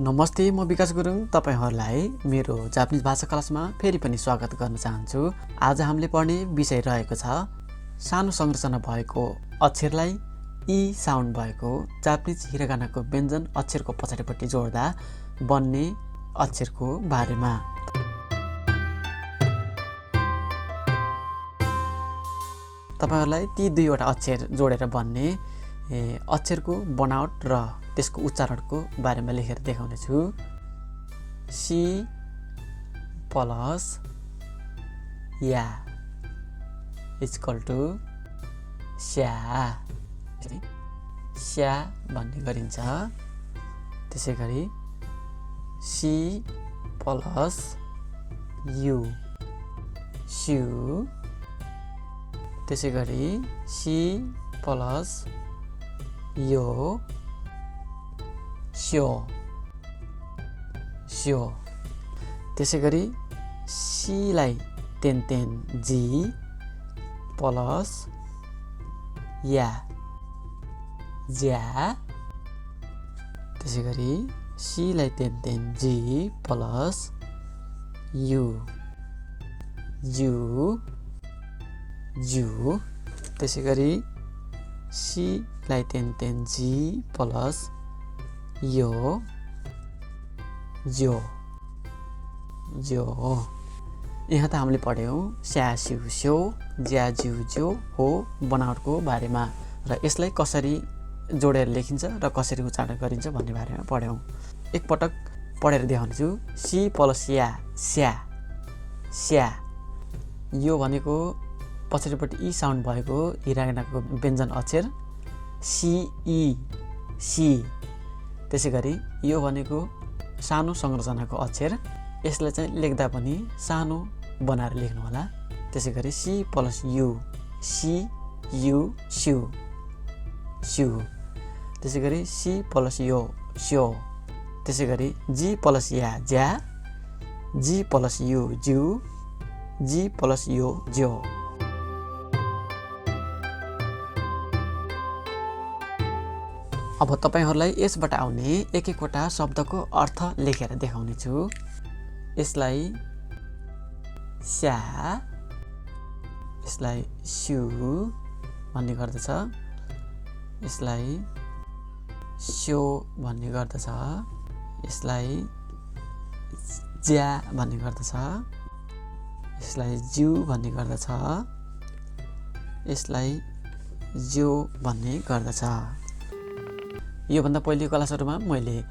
नमस्ते, म विकास गुरुङ तपाईहरुलाई मेरो जापानिज भाषा क्लासमा फेरि पनि स्वागत गर्न चाहन्छु। आज हामीले पढ्ने विषय रहेको छ सानो संरचना भएको अक्षरलाई ई साउन्ड भएको जापानिज हिरागानाको व्यञ्जन अक्षरको पछाडिपट्टि जोड्दा बन्ने अक्षरको बारेमा। तपाईहरुलाई ती दुईवटा अक्षर जोडेर बन्ने अक्षरको बनावट र त्यसको उच्चारणको बारेमा लेखेर देखाउने छु। सी प्लस या इक्वल टु स्या स्या भन्ने गरिन्छ। त्यसैगरी सी प्लस यु स्यु, त्यसैगरी सी प्लस यो स्यो स्यो, त्यसैगरी सी लाई तेन जी प्लस या ज्या, त्यसैगरी सी लाई तेन जी प्लस यु जु जु, त्यसैगरी सी लाई तेन जी प्लस यो जो जो। यहाँ त हामीले पढ्यौं स्या स्यु स्यो ज्या ज्यु ज्यो हो बनावटको बारेमा र यसलाई कसरी जोडेर लेखिन्छ र कसरी उच्चारण गरिन्छ भन्ने बारेमा पढ्यौं। एक पटक पढेर देखाउने छु। सी प्लस या स्या स्या, यो भनेको पछाडिपट्टि ई साउन्ड भएको हिरागानाको व्यञ्जन अक्षर सी ई सी। त्यसैगरी यो भनेको सानो संरचनाको अक्षर, यसलाई चाहिँ लेख्दा पनि सानो बनाएर लेख्नु होला। त्यसैगरी सी प्लस यु सी यु स्यु स्यु, त्यसैगरी सी प्लस यो स्यो, त्यसैगरी जी प्लस या ज्या जी प्लस यु ज्यु जी प्लस यो ज्यो। अब तपाईहरुलाई यसबाट आउने एक एकवटा शब्दको अर्थ लेखेर देखाउने छु। यसलाई स्या, यसलाई स्यु भन्ने गर्दछ, यसलाई स्यो भन्ने गर्दछ, यसलाई ज्या भन्ने गर्दछ, यसलाई ज्यु भन्ने गर्दछ, यसलाई ज्यो भन्ने गर्दछ। यो भन्दा पहिलेको क्लासहरुमा मैले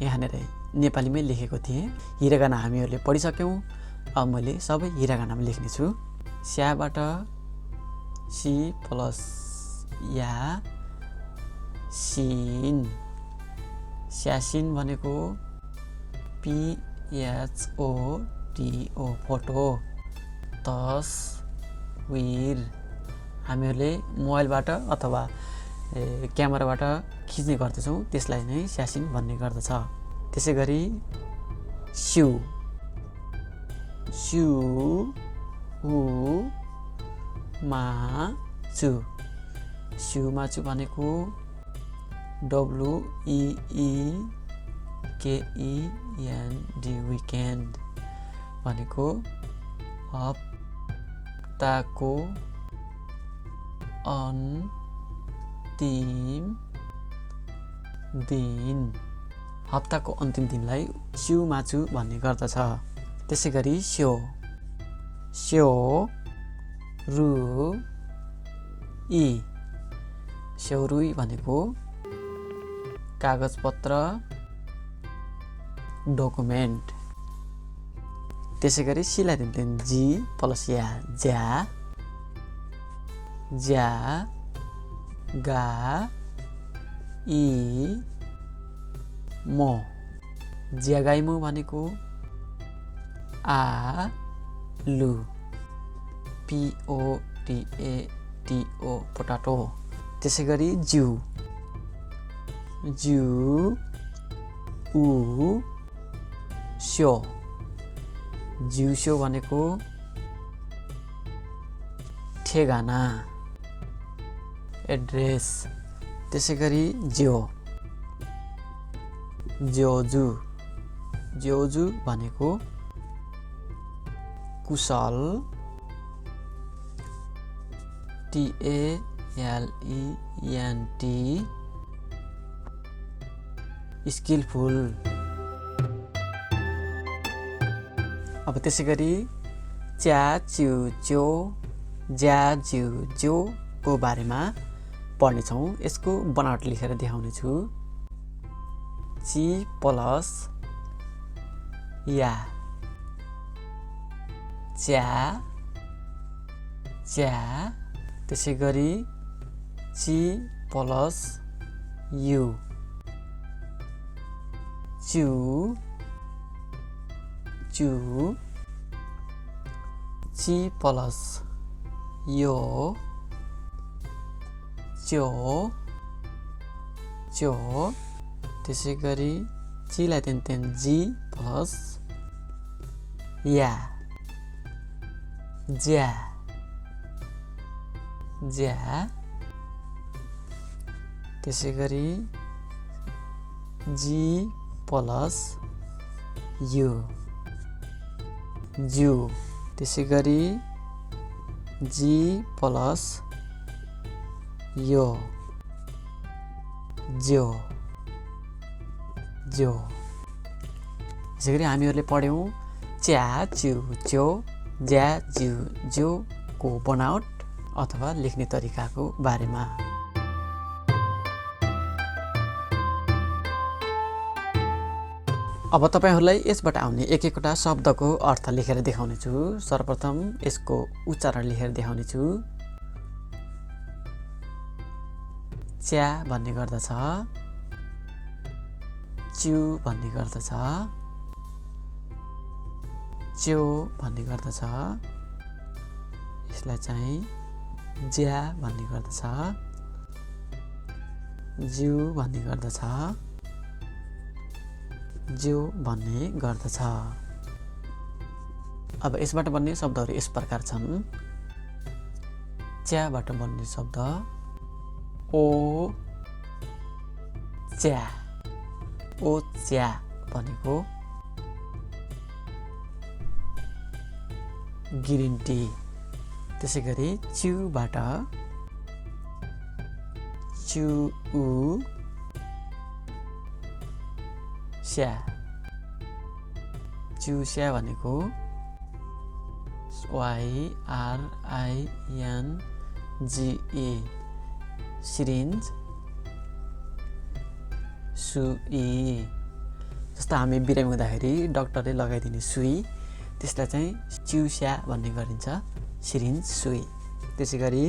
यहाँनेर नेपालीमै लेखेको थिएँ। हिरागाना हामीहरूले पढिसक्यौं। अब मैले सबै हिरागानामा लेख्ने छु। स्याबाट सी प्लस या सिन, स्यासिन भनेको PHOTO फोटो, तस्विर हामीहरूले मोबाइलबाट अथवा क्यामेराबाट खिच्ने गर्दछौँ, त्यसलाई नै स्यासिन भन्ने गर्दछ। त्यसैगरी स्यु स्यु माचु, स्यु माचु भनेको WEEKEND विकेन्ड भनेको हप्ताको अन्तिम दिन, हप्ताको अन्तिम दिनलाई स्यु माचु भन्ने गर्दछ। त्यसैगरी स्यो स्यो रु ई स्योरुई भनेको कागजपत्र डकुमेन्ट। त्यसैगरी सीलाई तेन जी प्लस या ज्या ज्या गा ई मो, ज्यागाइमो भनेको आलु POTATO पोटाटो। त्यसैगरी ज्यु ज्यु उ स्यो ज्यु स्यो भनेको ठेगाना एड्रेस। त्यसैगरी ज्यो ज्योजु ज्योजु भनेको कुशल talent skillful अब त्यसै गरी च्या च्यु च्यो ज्या ज्यु ज्यो को बारेमा पढ्ने छौं यसको बनावट लेखेर देखाउने छु ची प्लस या च्या च्या त्यसै गरी ची प्लस यु चु चु ची प्लस यो च्यो च्यो त्यसै गरी चीलाई तेन जी प्लस या ज्या ज्या त्यसै गरी जी प्लस यु ज्यू त्यसै गरी जी प्लस यो ज्यो ज्यो त्यसै गरी हामीहरूले पढ्यौं च्या च्यु च्यो ज्या ज्यु ज्यो को बनावट अथवा लेख्ने तरिकाको बारेमा अब तपाईहरुलाई यसबाट आउने एक-एकवटा शब्दको अर्थ लेखेर देखाउने छु सर्वप्रथम यसको उच्चारण लेखेर देखाउने छु च्या भन्ने गर्दछ च्यु भन्ने गर्दछ च्यो भन्ने गर्दछ यसलाई चाहिँ ज्या भन्ने गर्दछ ज्यु भन्ने गर्दछ ज्यो भन्ने गर्दछ अब यसबाट बन्ने शब्दहरू यस प्रकार छन् च्याबाट बन्ने शब्द ओ च्या ओ च्या भनेको ग्रीन टी त्यसै गरी च्युबाट च्यु स्या च्युस्या भनेको YRINGE सिरिन्ज सुई जस्तो हामी बिरामी हुँदाखेरि डाक्टरले लगाइदिने सुई त्यसलाई चाहिँ च्युस्या भन्ने गरिन्छ सिरिन्ज सुई त्यसै गरी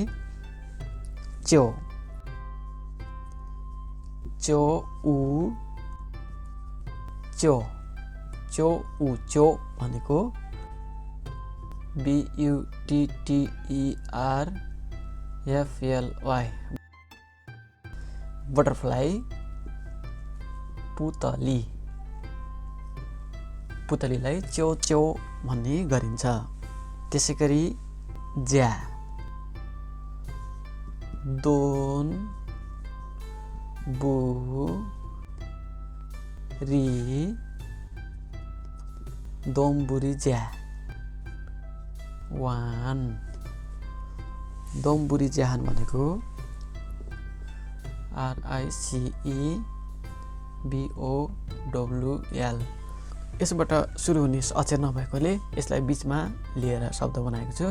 च्यो च्यो उ च्यो च्यो उ च्यो भनेको BUTTERFLY बटरफ्लाई पुतली पुतलीलाई च्यो च्यो भन्ने गरिन्छ त्यसै गरी ज्या दोन बु री दोमबुरी ज्या वान दोमबुरी ज्याहान भनेको RICEBOWL यसबाट सुरु हुने अक्षर नभएकोले यसलाई बीचमा लिएर शब्द बनाएको छु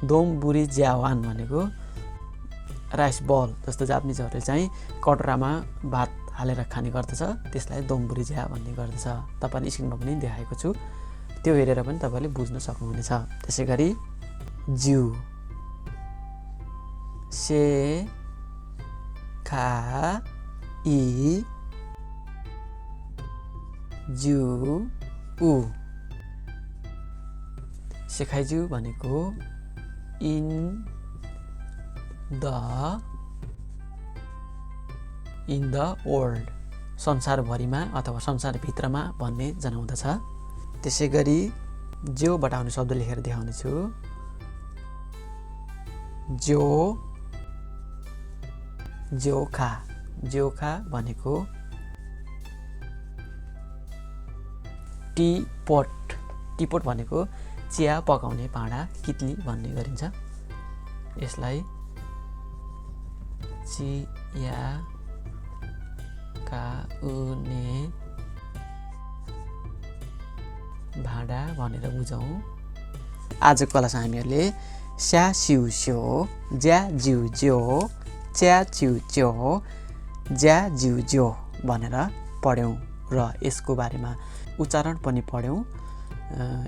दोमबुरी ज्यावान भनेको राइस बल जस्तो जापानिजहरूले चाहिँ कटोरामा भात हालेर खाने गर्दछ त्यसलाई दोमबुरी ज्या भन्ने गर्दछ तपाईले स्क्रिनमा पनि देखाएको छु त्यो हेरेर पनि तपाईले बुझ्न सक्नुहुनेछ त्यसै गरी ज्यू से खा इ ज्यू उ सेखाइज्यू भनेको इन द वर्ल्ड संसारभरिमा अथवा संसारभित्रमा भन्ने जनाउँदछ त्यसै गरी ज्यो बटाउने शब्द लेखेर देखाउने छु ज्यो ज्योखा भनेको टीपोट टीपोट भनेको चिया पकाउने भाँडा कितली भन्ने गरिन्छ यसलाई चिया काउने भाँडा भनेर बुझौँ आजको क्लासमा हामीहरूले स्या स्यु स्यो ज्या ज्यु ज्यो च्या च्यु च्यो ज्या ज्यु ज्यो भनेर पढ्यौँ र यसको बारेमा उच्चारण पनि पढ्यौँ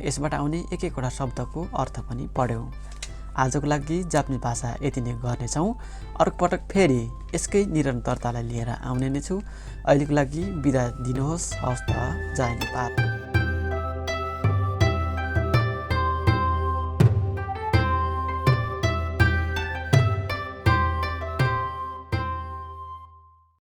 यसबाट आउने एक एकवटा शब्दको अर्थ पनि पढ्यौँ आजको लागि जापानिज भाषा यति नै गर्नेछौँ अर्को पटक फेरि यसकै निरन्तरतालाई लिएर आउने नै छु अहिलेको लागि बिदा दिनुहोस् हवस् त जय नेपाल